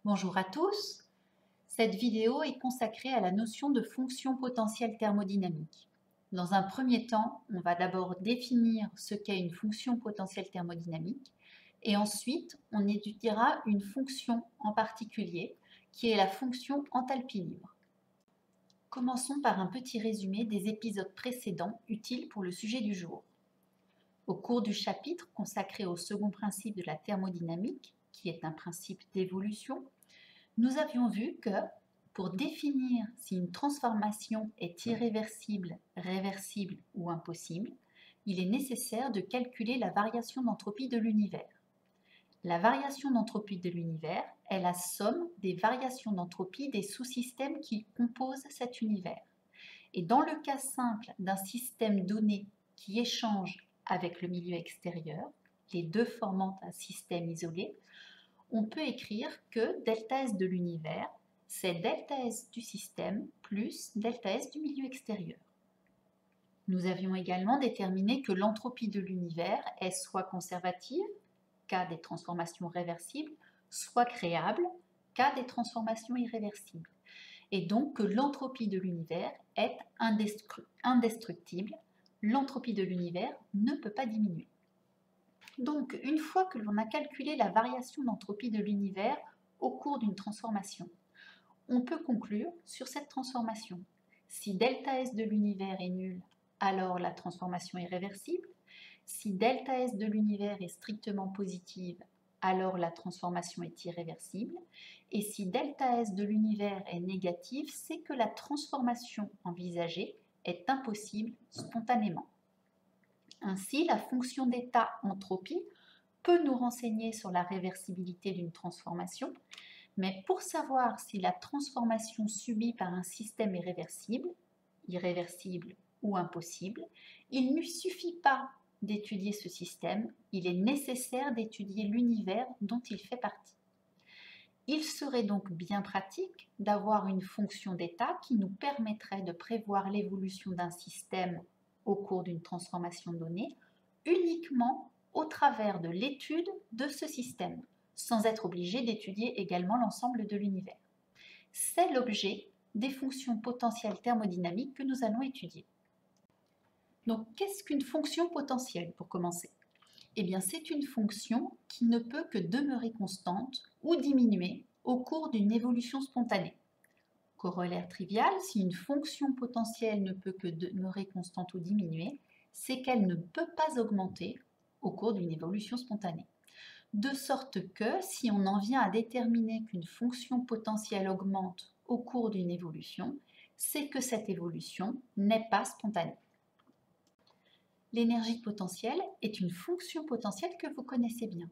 Bonjour à tous. Cette vidéo est consacrée à la notion de fonction potentielle thermodynamique. Dans un premier temps, on va d'abord définir ce qu'est une fonction potentielle thermodynamique et ensuite on étudiera une fonction en particulier qui est la fonction enthalpie libre. Commençons par un petit résumé des épisodes précédents utiles pour le sujet du jour. Au cours du chapitre consacré au second principe de la thermodynamique, qui est un principe d'évolution, nous avions vu que pour définir si une transformation est irréversible, réversible ou impossible, il est nécessaire de calculer la variation d'entropie de l'univers. La variation d'entropie de l'univers est la somme des variations d'entropie des sous-systèmes qui composent cet univers. Et dans le cas simple d'un système donné qui échange avec le milieu extérieur, les deux formant un système isolé, on peut écrire que delta S de l'univers, c'est delta S du système plus delta S du milieu extérieur. Nous avions également déterminé que l'entropie de l'univers est soit conservative, cas des transformations réversibles, soit créable, cas des transformations irréversibles. Et donc que l'entropie de l'univers est indestructible, l'entropie de l'univers ne peut pas diminuer. Donc, une fois que l'on a calculé la variation d'entropie de l'univers au cours d'une transformation, on peut conclure sur cette transformation. Si delta S de l'univers est nul, alors la transformation est réversible. Si delta S de l'univers est strictement positive, alors la transformation est irréversible. Et si delta S de l'univers est négative, c'est que la transformation envisagée est impossible spontanément. Ainsi, la fonction d'état entropie peut nous renseigner sur la réversibilité d'une transformation, mais pour savoir si la transformation subie par un système est réversible, irréversible ou impossible, il ne suffit pas d'étudier ce système, il est nécessaire d'étudier l'univers dont il fait partie. Il serait donc bien pratique d'avoir une fonction d'état qui nous permettrait de prévoir l'évolution d'un système au cours d'une transformation donnée uniquement au travers de l'étude de ce système, sans être obligé d'étudier également l'ensemble de l'univers. C'est l'objet des fonctions potentielles thermodynamiques que nous allons étudier. Donc, qu'est-ce qu'une fonction potentielle pour commencer ? Eh bien, c'est une fonction qui ne peut que demeurer constante ou diminuer au cours d'une évolution spontanée. Corollaire trivial, si une fonction potentielle ne peut que demeurer constante ou diminuer, c'est qu'elle ne peut pas augmenter au cours d'une évolution spontanée. De sorte que, si on en vient à déterminer qu'une fonction potentielle augmente au cours d'une évolution, c'est que cette évolution n'est pas spontanée. L'énergie potentielle est une fonction potentielle que vous connaissez bien.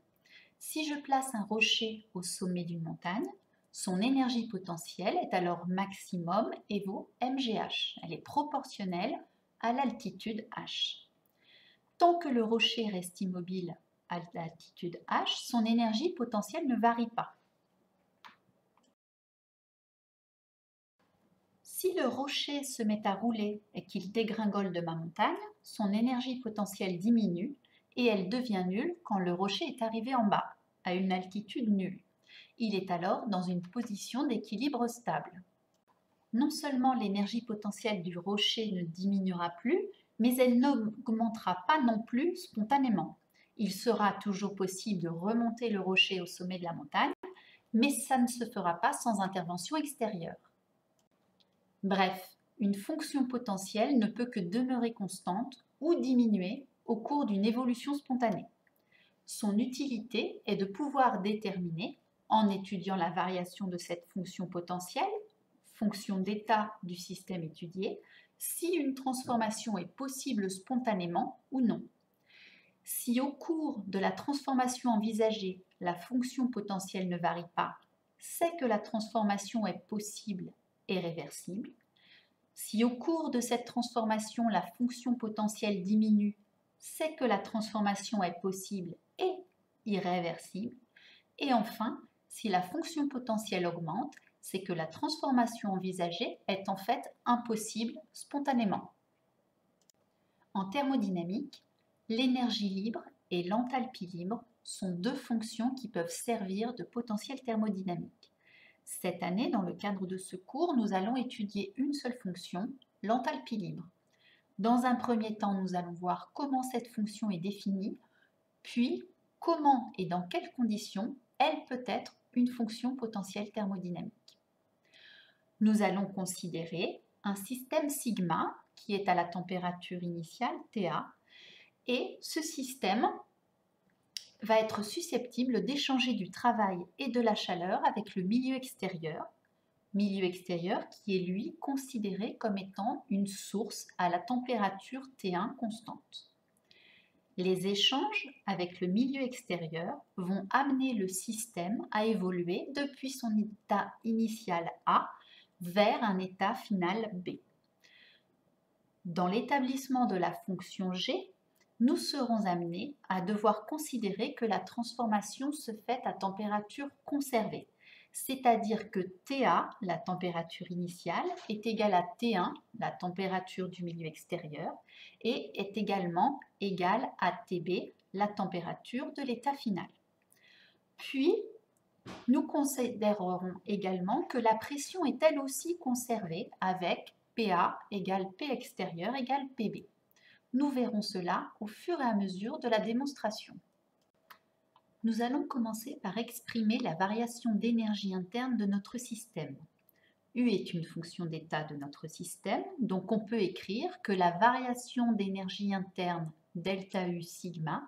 Si je place un rocher au sommet d'une montagne, son énergie potentielle est alors maximum et vaut mgh. Elle est proportionnelle à l'altitude h. Tant que le rocher reste immobile à l'altitude h, son énergie potentielle ne varie pas. Si le rocher se met à rouler et qu'il dégringole de ma montagne, son énergie potentielle diminue et elle devient nulle quand le rocher est arrivé en bas, à une altitude nulle. Il est alors dans une position d'équilibre stable. Non seulement l'énergie potentielle du rocher ne diminuera plus, mais elle n'augmentera pas non plus spontanément. Il sera toujours possible de remonter le rocher au sommet de la montagne, mais ça ne se fera pas sans intervention extérieure. Bref, une fonction potentielle ne peut que demeurer constante ou diminuer au cours d'une évolution spontanée. Son utilité est de pouvoir déterminer, en étudiant la variation de cette fonction potentielle, fonction d'état du système étudié, si une transformation est possible spontanément ou non. Si au cours de la transformation envisagée, la fonction potentielle ne varie pas, c'est que la transformation est possible et réversible. Si au cours de cette transformation, la fonction potentielle diminue, c'est que la transformation est possible et irréversible. Et enfin, si la fonction potentielle augmente, c'est que la transformation envisagée est en fait impossible spontanément. En thermodynamique, l'énergie libre et l'enthalpie libre sont deux fonctions qui peuvent servir de potentiel thermodynamique. Cette année, dans le cadre de ce cours, nous allons étudier une seule fonction, l'enthalpie libre. Dans un premier temps, nous allons voir comment cette fonction est définie, puis comment et dans quelles conditions elle peut être une fonction potentielle thermodynamique. Nous allons considérer un système sigma qui est à la température initiale TA, et ce système va être susceptible d'échanger du travail et de la chaleur avec le milieu extérieur qui est lui considéré comme étant une source à la température T1 constante. Les échanges avec le milieu extérieur vont amener le système à évoluer depuis son état initial A vers un état final B. Dans l'établissement de la fonction G, nous serons amenés à devoir considérer que la transformation se fait à température conservée, c'est-à-dire que TA, la température initiale, est égale à T1, la température du milieu extérieur, et est également égale à TB, la température de l'état final. Puis, nous considérerons également que la pression est elle aussi conservée avec PA égale P extérieur égale PB. Nous verrons cela au fur et à mesure de la démonstration. Nous allons commencer par exprimer la variation d'énergie interne de notre système. U est une fonction d'état de notre système, donc on peut écrire que la variation d'énergie interne delta U sigma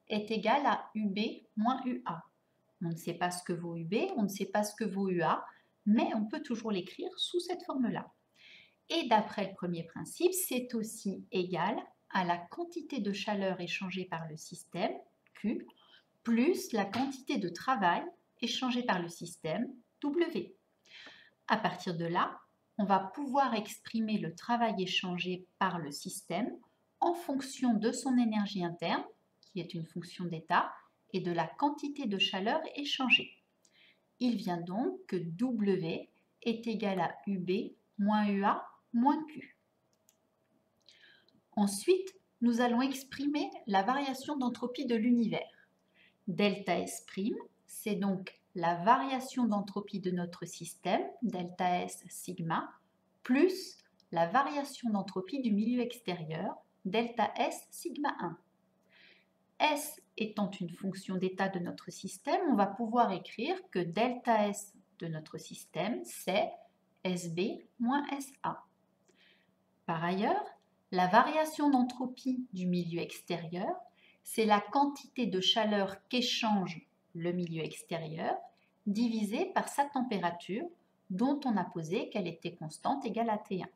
est égale à UB moins UA. On ne sait pas ce que vaut UB, on ne sait pas ce que vaut UA, mais on peut toujours l'écrire sous cette forme-là. Et d'après le premier principe, c'est aussi égal à la quantité de chaleur échangée par le système, Q, plus la quantité de travail échangé par le système, W. À partir de là, on va pouvoir exprimer le travail échangé par le système en fonction de son énergie interne, qui est une fonction d'état, et de la quantité de chaleur échangée. Il vient donc que W est égal à UB moins UA moins Q. Ensuite, nous allons exprimer la variation d'entropie de l'univers. Delta S', c'est donc la variation d'entropie de notre système, delta S sigma, plus la variation d'entropie du milieu extérieur, delta S sigma 1. S étant une fonction d'état de notre système, on va pouvoir écrire que delta S de notre système, c'est SB moins SA. Par ailleurs, la variation d'entropie du milieu extérieur, c'est la quantité de chaleur qu'échange le milieu extérieur divisé par sa température, dont on a posé qu'elle était constante égale à T1.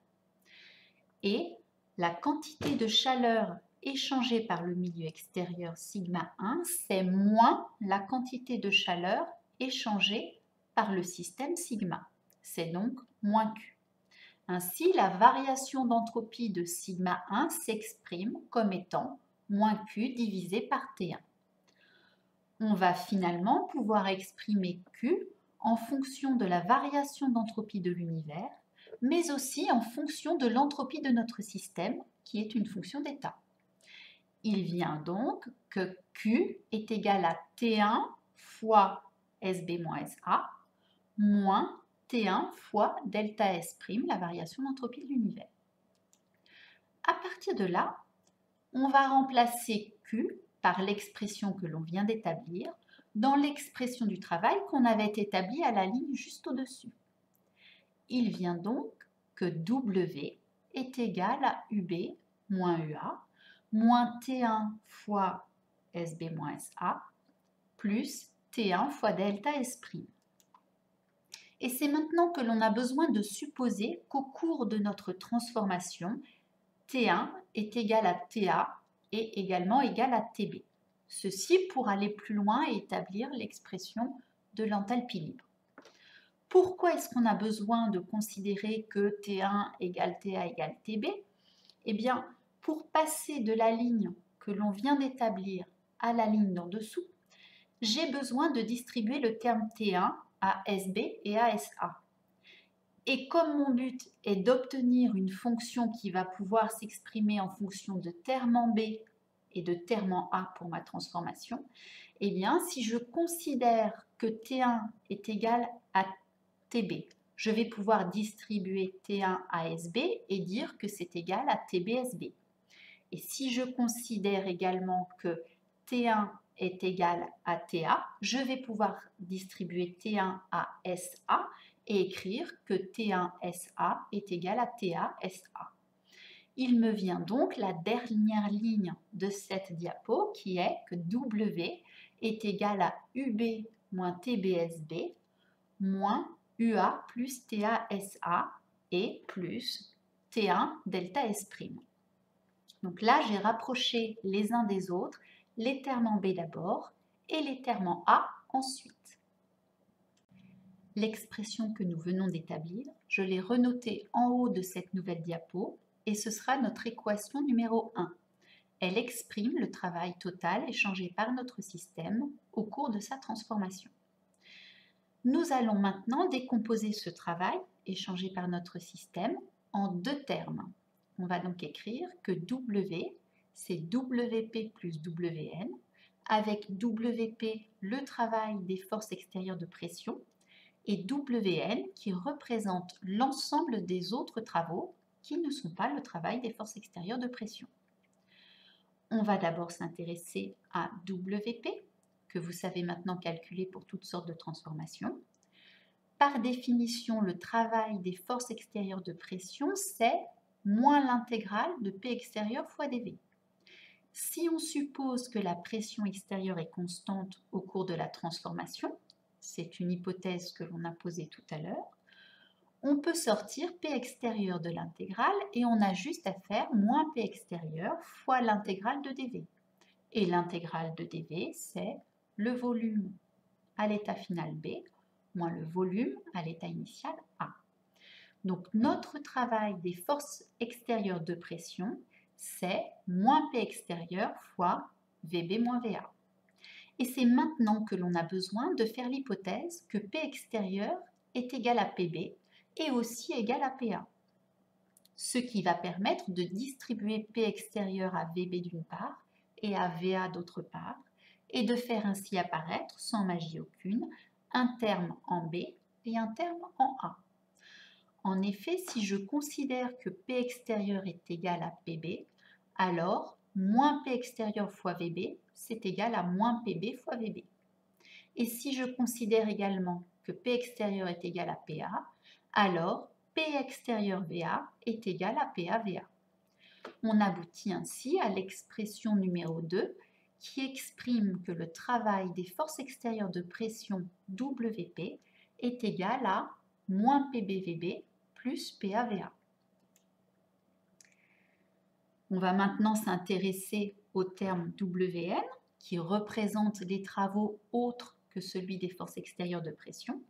Et la quantité de chaleur échangée par le milieu extérieur sigma 1, c'est moins la quantité de chaleur échangée par le système sigma. C'est donc moins Q. Ainsi, la variation d'entropie de sigma 1 s'exprime comme étant moins Q divisé par T1. On va finalement pouvoir exprimer Q en fonction de la variation d'entropie de l'univers, mais aussi en fonction de l'entropie de notre système, qui est une fonction d'état. Il vient donc que Q est égal à T1 fois SB moins SA, moins T1 fois delta S', la variation d'entropie de l'univers. À partir de là, on va remplacer Q par l'expression que l'on vient d'établir dans l'expression du travail qu'on avait établie à la ligne juste au-dessus. Il vient donc que W est égal à UB moins UA moins T1 fois SB moins SA plus T1 fois delta S'. Et c'est maintenant que l'on a besoin de supposer qu'au cours de notre transformation, T1 est égal à TA et également égal à TB. Ceci pour aller plus loin et établir l'expression de l'enthalpie libre. Pourquoi est-ce qu'on a besoin de considérer que T1 égale TA égale TB? Eh bien, pour passer de la ligne que l'on vient d'établir à la ligne d'en dessous, j'ai besoin de distribuer le terme T1 à SB et à SA. Et comme mon but est d'obtenir une fonction qui va pouvoir s'exprimer en fonction de terme en B et de terme en A pour ma transformation, eh bien, si je considère que T1 est égal à TB. Je vais pouvoir distribuer T1 à SB et dire que c'est égal à TBSB. Et si je considère également que T1 est égal à TA, je vais pouvoir distribuer T1 à SA et écrire que T1SA est égal à TASA. Il me vient donc la dernière ligne de cette diapo qui est que W est égal à UB moins TBSB moins UA plus TASA et plus T1 delta S'. Donc là, j'ai rapproché les uns des autres, les termes en B d'abord et les termes en A ensuite. L'expression que nous venons d'établir, je l'ai renotée en haut de cette nouvelle diapo et ce sera notre équation numéro 1. Elle exprime le travail total échangé par notre système au cours de sa transformation. Nous allons maintenant décomposer ce travail échangé par notre système en deux termes. On va donc écrire que W, c'est WP plus WN, avec WP le travail des forces extérieures de pression et WN qui représente l'ensemble des autres travaux qui ne sont pas le travail des forces extérieures de pression. On va d'abord s'intéresser à WP, que vous savez maintenant calculer pour toutes sortes de transformations. Par définition, le travail des forces extérieures de pression, c'est moins l'intégrale de P extérieur fois dV. Si on suppose que la pression extérieure est constante au cours de la transformation, c'est une hypothèse que l'on a posée tout à l'heure, on peut sortir P extérieur de l'intégrale et on a juste à faire moins P extérieur fois l'intégrale de dV. Et l'intégrale de dV, c'est le volume à l'état final B moins le volume à l'état initial A. Donc notre travail des forces extérieures de pression, c'est moins P extérieur fois VB moins VA. Et c'est maintenant que l'on a besoin de faire l'hypothèse que P extérieur est égal à PB et aussi égal à PA. Ce qui va permettre de distribuer P extérieur à VB d'une part et à VA d'autre part, et de faire ainsi apparaître, sans magie aucune, un terme en B et un terme en A. En effet, si je considère que P extérieur est égal à PB, alors moins P extérieur fois VB, c'est égal à moins PB fois VB. Et si je considère également que P extérieur est égal à PA, alors P extérieur VA est égal à PA VA. On aboutit ainsi à l'expression numéro 2 qui exprime que le travail des forces extérieures de pression WP est égal à moins PBVB plus PAVA. On va maintenant s'intéresser au terme WN qui représente des travaux autres que celui des forces extérieures de pression.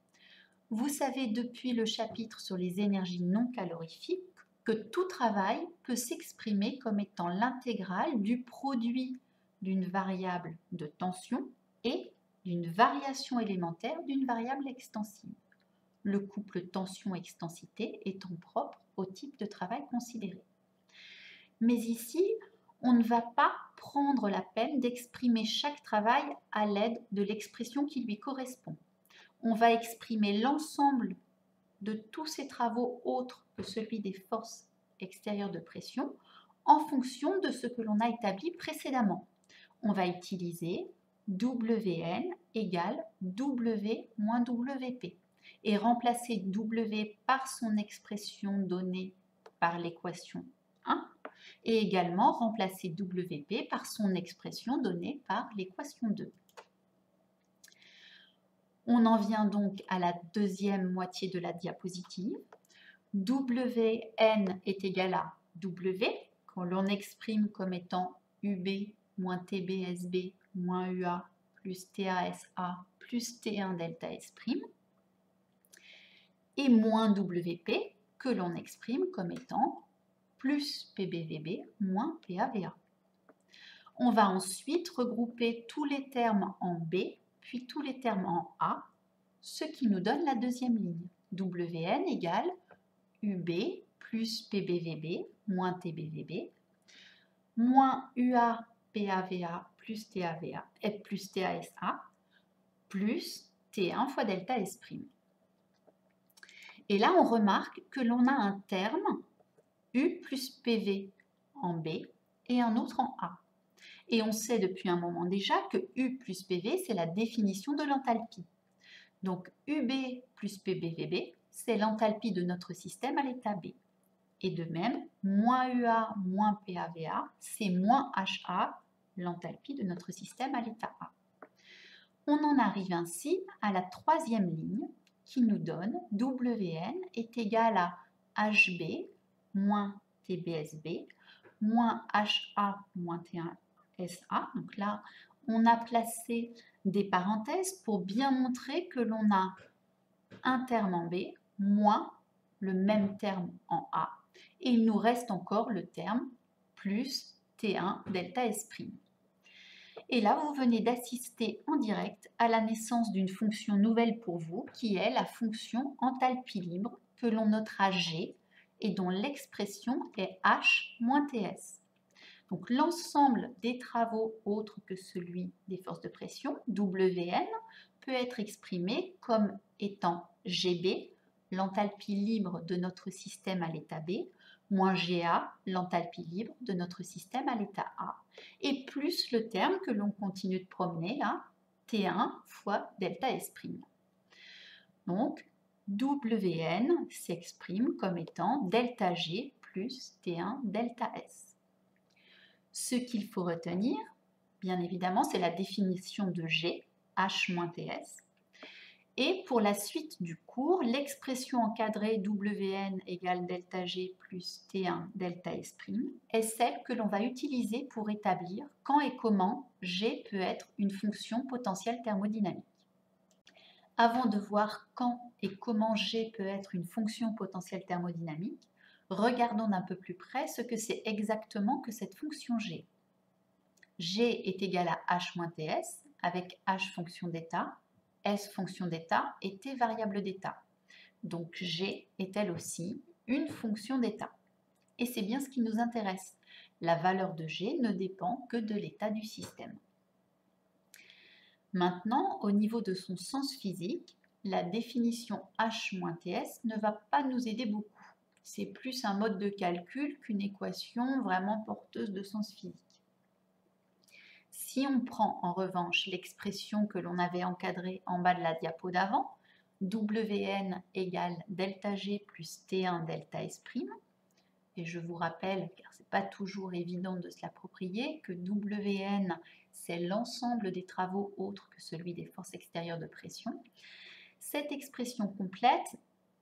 Vous savez depuis le chapitre sur les énergies non calorifiques que tout travail peut s'exprimer comme étant l'intégrale du produit d'une variable de tension et d'une variation élémentaire d'une variable extensive. Le couple tension-extensité étant propre au type de travail considéré. Mais ici, on ne va pas prendre la peine d'exprimer chaque travail à l'aide de l'expression qui lui correspond. On va exprimer l'ensemble de tous ces travaux autres que celui des forces extérieures de pression en fonction de ce que l'on a établi précédemment. On va utiliser WN égale W moins WP et remplacer W par son expression donnée par l'équation 1 et également remplacer WP par son expression donnée par l'équation 2. On en vient donc à la deuxième moitié de la diapositive. Wn est égal à W, quand l'on exprime comme étant UB moins TBSB moins UA plus TASA plus T1 delta S', et moins WP, que l'on exprime comme étant plus PBVB moins PAVA. On va ensuite regrouper tous les termes en B, puis tous les termes en A, ce qui nous donne la deuxième ligne. WN égale UB plus PBVB moins TBVB moins UA PAVA plus TAVA et plus TASA plus T1 fois delta S'. Et là, on remarque que l'on a un terme U plus PV en B et un autre en A. Et on sait depuis un moment déjà que U plus PV, c'est la définition de l'enthalpie. Donc UB plus PBVB, c'est l'enthalpie de notre système à l'état B. Et de même, moins UA moins PAVA, c'est moins HA, l'enthalpie de notre système à l'état A. On en arrive ainsi à la troisième ligne qui nous donne WN est égal à HB moins TBSB moins HA moins T1SA. Donc là, on a placé des parenthèses pour bien montrer que l'on a un terme en B moins le même terme en A. Et il nous reste encore le terme plus T1 delta S'. Et là, vous venez d'assister en direct à la naissance d'une fonction nouvelle pour vous, qui est la fonction enthalpie libre, que l'on notera G, et dont l'expression est H moins TS. Donc l'ensemble des travaux autres que celui des forces de pression, WN, peut être exprimé comme étant GB, l'enthalpie libre de notre système à l'état B, moins GA, l'enthalpie libre de notre système à l'état A, et plus le terme que l'on continue de promener là, T1 fois delta S'. Donc, WN s'exprime comme étant delta G plus T1 delta S. Ce qu'il faut retenir, bien évidemment, c'est la définition de G, H moins TS. Et pour la suite du cours, l'expression encadrée WN égale delta G plus T1 delta S' est celle que l'on va utiliser pour établir quand et comment G peut être une fonction potentielle thermodynamique. Avant de voir quand et comment G peut être une fonction potentielle thermodynamique, regardons d'un peu plus près ce que c'est exactement que cette fonction G. G est égal à H moins TS avec H fonction d'état, S fonction d'état et T variable d'état. Donc G est elle aussi une fonction d'état. Et c'est bien ce qui nous intéresse. La valeur de G ne dépend que de l'état du système. Maintenant, au niveau de son sens physique, la définition H moins TS ne va pas nous aider beaucoup. C'est plus un mode de calcul qu'une équation vraiment porteuse de sens physique. Si on prend en revanche l'expression que l'on avait encadrée en bas de la diapo d'avant, WN égale delta G plus T1 delta S', et je vous rappelle, car ce n'est pas toujours évident de se l'approprier, que WN c'est l'ensemble des travaux autres que celui des forces extérieures de pression, cette expression complète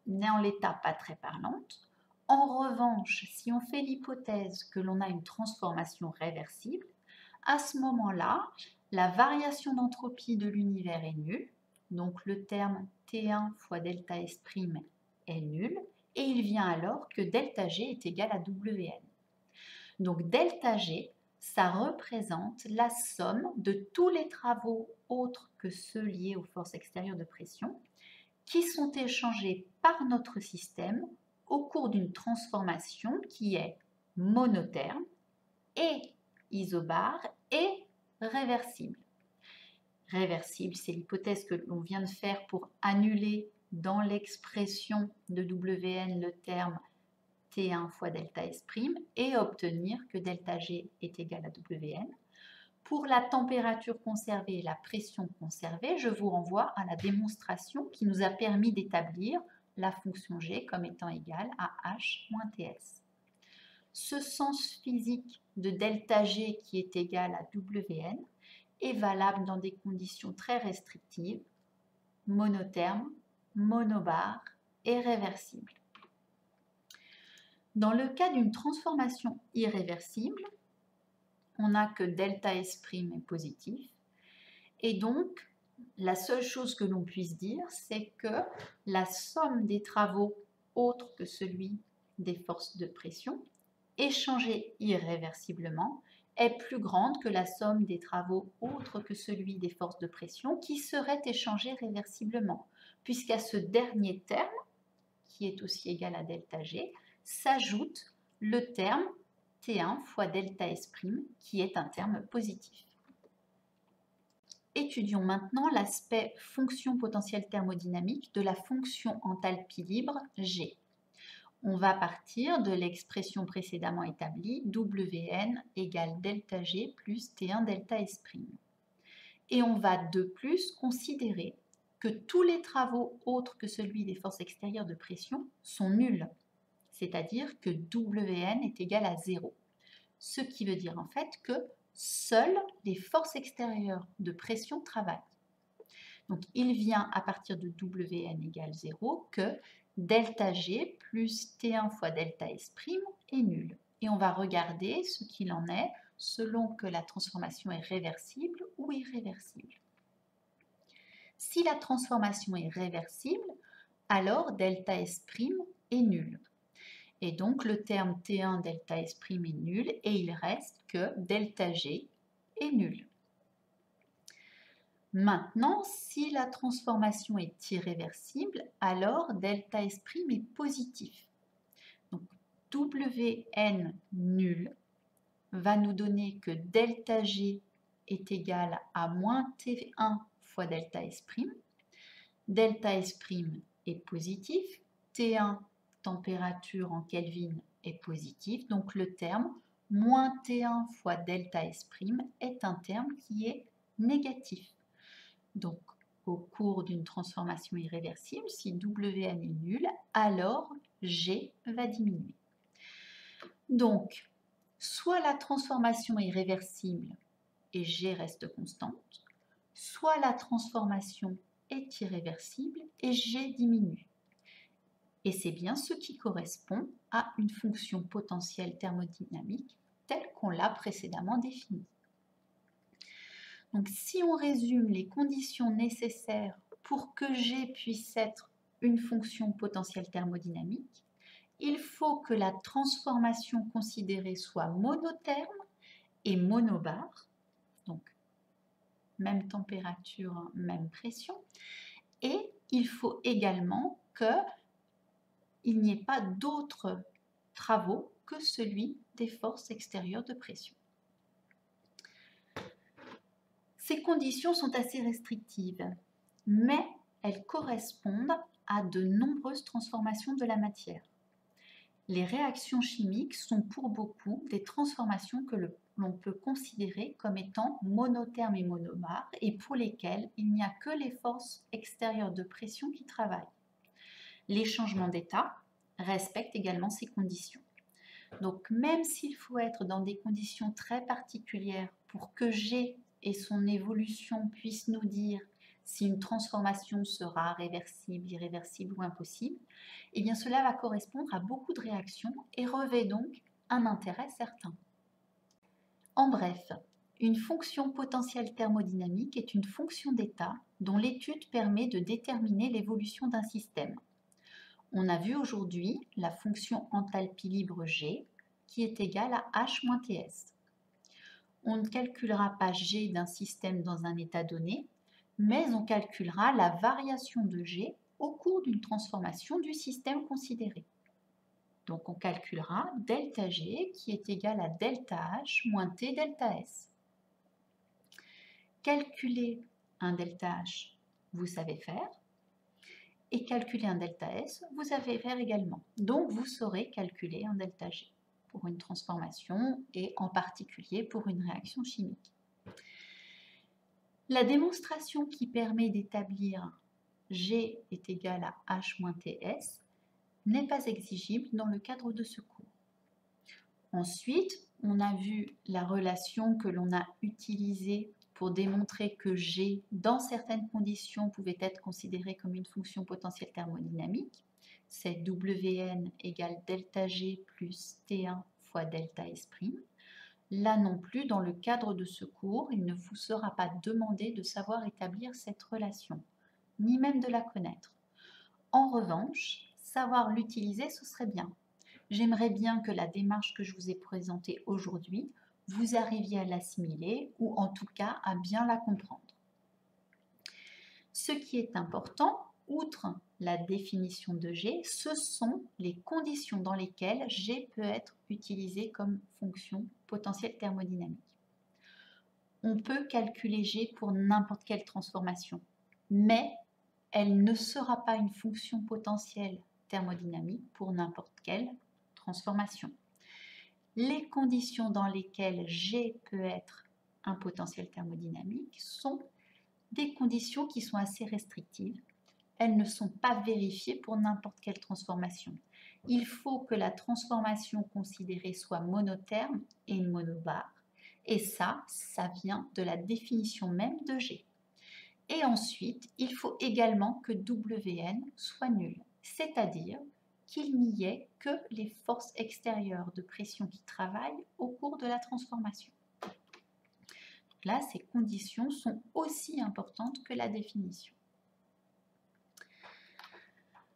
n'est en l'état pas très parlante. En revanche, si on fait l'hypothèse que l'on a une transformation réversible, à ce moment-là, la variation d'entropie de l'univers est nulle, donc le terme T1 fois delta S' est nul, et il vient alors que delta G est égal à WN. Donc delta G, ça représente la somme de tous les travaux autres que ceux liés aux forces extérieures de pression qui sont échangés par notre système au cours d'une transformation qui est monotherme et isobare et réversible. Réversible, c'est l'hypothèse que l'on vient de faire pour annuler dans l'expression de WN le terme T1 fois delta S' et obtenir que delta G est égal à WN. Pour la température conservée et la pression conservée, je vous renvoie à la démonstration qui nous a permis d'établir la fonction G comme étant égale à H moins TS. Ce sens physique de delta G qui est égal à WN est valable dans des conditions très restrictives, monotherme, monobare et réversible. Dans le cas d'une transformation irréversible, on n'a que delta S' est positif. Et donc, la seule chose que l'on puisse dire, c'est que la somme des travaux autres que celui des forces de pression, échangés irréversiblement, est plus grande que la somme des travaux autres que celui des forces de pression qui seraient échangés réversiblement, puisqu'à ce dernier terme, qui est aussi égal à delta G, s'ajoute le terme T1 fois delta S', qui est un terme positif. Étudions maintenant l'aspect fonction potentielle thermodynamique de la fonction enthalpie libre G. On va partir de l'expression précédemment établie, Wn égale delta G plus T1 delta S'. Et on va de plus considérer que tous les travaux autres que celui des forces extérieures de pression sont nuls, c'est-à-dire que Wn est égal à 0. Ce qui veut dire en fait que seules les forces extérieures de pression travaillent. Donc il vient à partir de Wn égale 0 que delta G plus T1 fois delta S' est nul. Et on va regarder ce qu'il en est selon que la transformation est réversible ou irréversible. Si la transformation est réversible, alors delta S' est nul. Et donc le terme T1 delta S' est nul et il reste que delta G est nul. Maintenant, si la transformation est irréversible, alors delta S' est positif. Donc Wn nul va nous donner que delta G est égal à moins T1 fois delta S'. Delta S' est positif, T1 température en Kelvin est positif, donc le terme moins T1 fois delta S' est un terme qui est négatif. Donc, au cours d'une transformation irréversible, si Wn est nul, alors G va diminuer. Donc, soit la transformation est réversible et G reste constante, soit la transformation est irréversible et G diminue. Et c'est bien ce qui correspond à une fonction potentielle thermodynamique telle qu'on l'a précédemment définie. Donc si on résume les conditions nécessaires pour que G puisse être une fonction potentielle thermodynamique, il faut que la transformation considérée soit monotherme et monobar, donc même température, même pression, et il faut également qu'il n'y ait pas d'autres travaux que celui des forces extérieures de pression. Ces conditions sont assez restrictives, mais elles correspondent à de nombreuses transformations de la matière. Les réactions chimiques sont pour beaucoup des transformations que l'on peut considérer comme étant monothermes et monomères et pour lesquelles il n'y a que les forces extérieures de pression qui travaillent. Les changements d'état respectent également ces conditions. Donc même s'il faut être dans des conditions très particulières pour que G et son évolution puissent nous dire si une transformation sera réversible, irréversible ou impossible, eh bien cela va correspondre à beaucoup de réactions et revêt donc un intérêt certain. En bref, une fonction potentielle thermodynamique est une fonction d'état dont l'étude permet de déterminer l'évolution d'un système. On a vu aujourd'hui la fonction enthalpie libre G qui est égale à H moins Ts. On ne calculera pas G d'un système dans un état donné, mais on calculera la variation de G au cours d'une transformation du système considéré. Donc on calculera delta G qui est égal à delta H moins T delta S. Calculer un delta H, vous savez faire, et calculer un delta S, vous savez faire également. Donc vous saurez calculer un delta G pour une transformation et en particulier pour une réaction chimique. La démonstration qui permet d'établir G est égal à H moins TS n'est pas exigible dans le cadre de ce cours. Ensuite, on a vu la relation que l'on a utilisée pour démontrer que G, dans certaines conditions, pouvait être considéré comme une fonction potentielle thermodynamique. C'est Wn égale delta G plus T1 fois delta S'. Là non plus, dans le cadre de ce cours, il ne vous sera pas demandé de savoir établir cette relation, ni même de la connaître. En revanche, savoir l'utiliser, ce serait bien. J'aimerais bien que la démarche que je vous ai présentée aujourd'hui, vous arriviez à l'assimiler ou en tout cas à bien la comprendre. Ce qui est important, outre la définition de G, ce sont les conditions dans lesquelles G peut être utilisé comme fonction potentielle thermodynamique. on peut calculer G pour n'importe quelle transformation, mais elle ne sera pas une fonction potentielle thermodynamique pour n'importe quelle transformation. Les conditions dans lesquelles G peut être un potentiel thermodynamique sont des conditions qui sont assez restrictives. Elles ne sont pas vérifiées pour n'importe quelle transformation. Il faut que la transformation considérée soit monotherme et monobar, et ça vient de la définition même de G. Et ensuite, il faut également que Wn soit nul, c'est-à-dire qu'il n'y ait que les forces extérieures de pression qui travaillent au cours de la transformation. Là, ces conditions sont aussi importantes que la définition.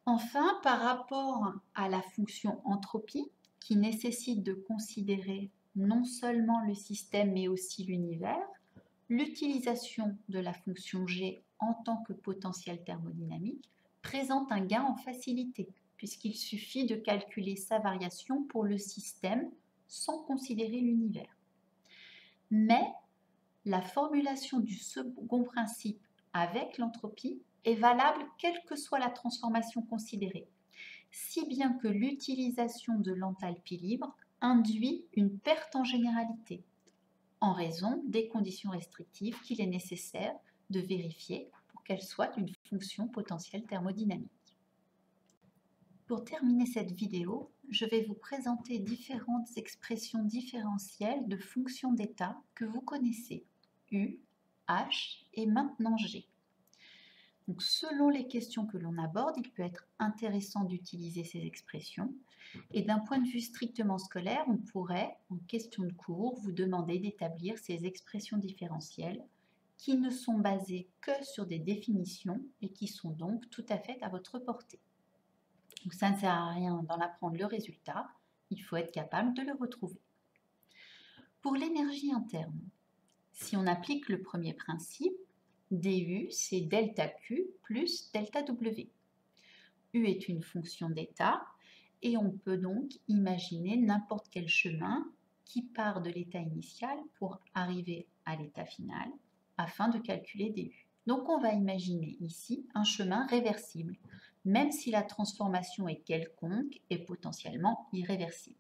Enfin, par rapport à la fonction entropie, qui nécessite de considérer non seulement le système mais aussi l'univers, l'utilisation de la fonction G en tant que potentiel thermodynamique présente un gain en facilité, puisqu'il suffit de calculer sa variation pour le système sans considérer l'univers. Mais la formulation du second principe avec l'entropie est valable quelle que soit la transformation considérée, si bien que l'utilisation de l'enthalpie libre induit une perte en généralité, en raison des conditions restrictives qu'il est nécessaire de vérifier pour qu'elle soit une fonction potentielle thermodynamique. Pour terminer cette vidéo, je vais vous présenter différentes expressions différentielles de fonctions d'état que vous connaissez, U, H et maintenant G. Donc, selon les questions que l'on aborde, il peut être intéressant d'utiliser ces expressions. Et d'un point de vue strictement scolaire, on pourrait, en question de cours, vous demander d'établir ces expressions différentielles qui ne sont basées que sur des définitions et qui sont donc tout à fait à votre portée. Donc, ça ne sert à rien d'en apprendre le résultat, il faut être capable de le retrouver. Pour l'énergie interne, si on applique le premier principe, du, c'est delta Q plus delta W. U est une fonction d'état et on peut donc imaginer n'importe quel chemin qui part de l'état initial pour arriver à l'état final afin de calculer du. Donc on va imaginer ici un chemin réversible, même si la transformation est quelconque et potentiellement irréversible.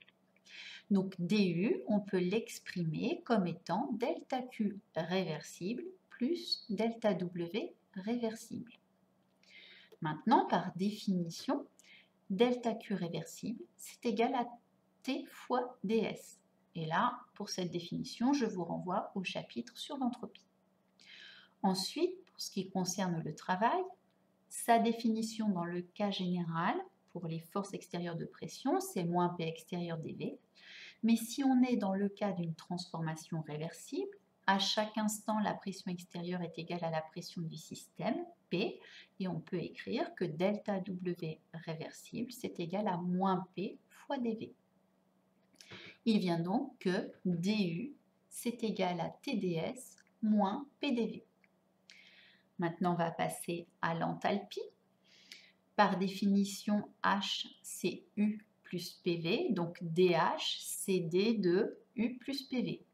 Donc du, on peut l'exprimer comme étant delta Q réversible plus delta W réversible. Maintenant, par définition, delta Q réversible, c'est égal à T fois ds. Et là, pour cette définition, je vous renvoie au chapitre sur l'entropie. Ensuite, pour ce qui concerne le travail, sa définition dans le cas général, pour les forces extérieures de pression, c'est moins P extérieur dV. Mais si on est dans le cas d'une transformation réversible, à chaque instant, la pression extérieure est égale à la pression du système, P, et on peut écrire que delta W réversible, c'est égal à moins P fois dV. Il vient donc que du, c'est égal à TdS moins PdV. Maintenant, on va passer à l'enthalpie. Par définition, H, c'est U plus PV, donc DH, c'est D de U plus PV.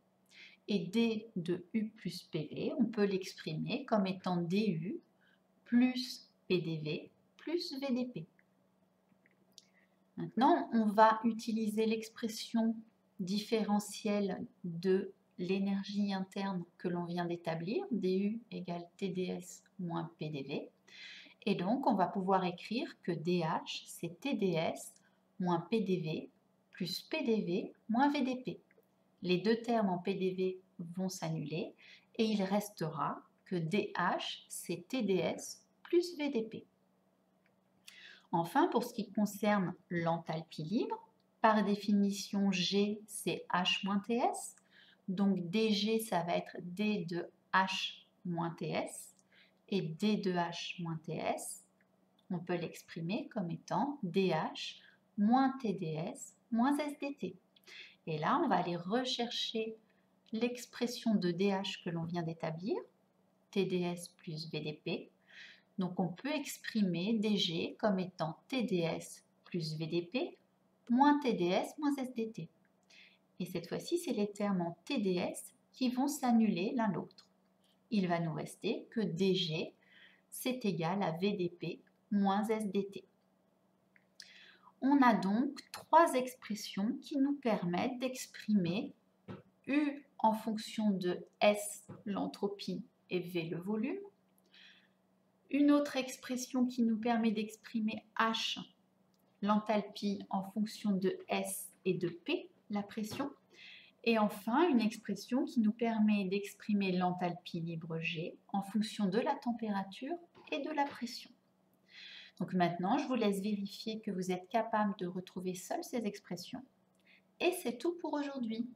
Et D de U plus PV, on peut l'exprimer comme étant DU plus PDV plus VDP. Maintenant, on va utiliser l'expression différentielle de l'énergie interne que l'on vient d'établir, DU égale TdS moins PDV. Et donc, on va pouvoir écrire que DH, c'est TdS moins PDV plus PDV moins VDP. Les deux termes en PDV vont s'annuler et il restera que DH, c'est TdS plus VDP. Enfin, pour ce qui concerne l'enthalpie libre, par définition, G, c'est H moins TS. Donc, DG, ça va être D de H moins TS. Et D de H moins TS, on peut l'exprimer comme étant DH moins TdS moins SDT. Et là, on va aller rechercher l'expression de DH que l'on vient d'établir, TdS plus VDP. Donc, on peut exprimer DG comme étant TdS plus VDP moins TdS moins SDT. Et cette fois-ci, c'est les termes en TdS qui vont s'annuler l'un l'autre. Il va nous rester que dG, c'est égal à VdP moins SdT. On a donc trois expressions qui nous permettent d'exprimer U en fonction de S, l'entropie, et V, le volume. Une autre expression qui nous permet d'exprimer H, l'enthalpie, en fonction de S et de P, la pression. Et enfin, une expression qui nous permet d'exprimer l'enthalpie libre G en fonction de la température et de la pression. Donc maintenant, je vous laisse vérifier que vous êtes capable de retrouver seul ces expressions. Et c'est tout pour aujourd'hui.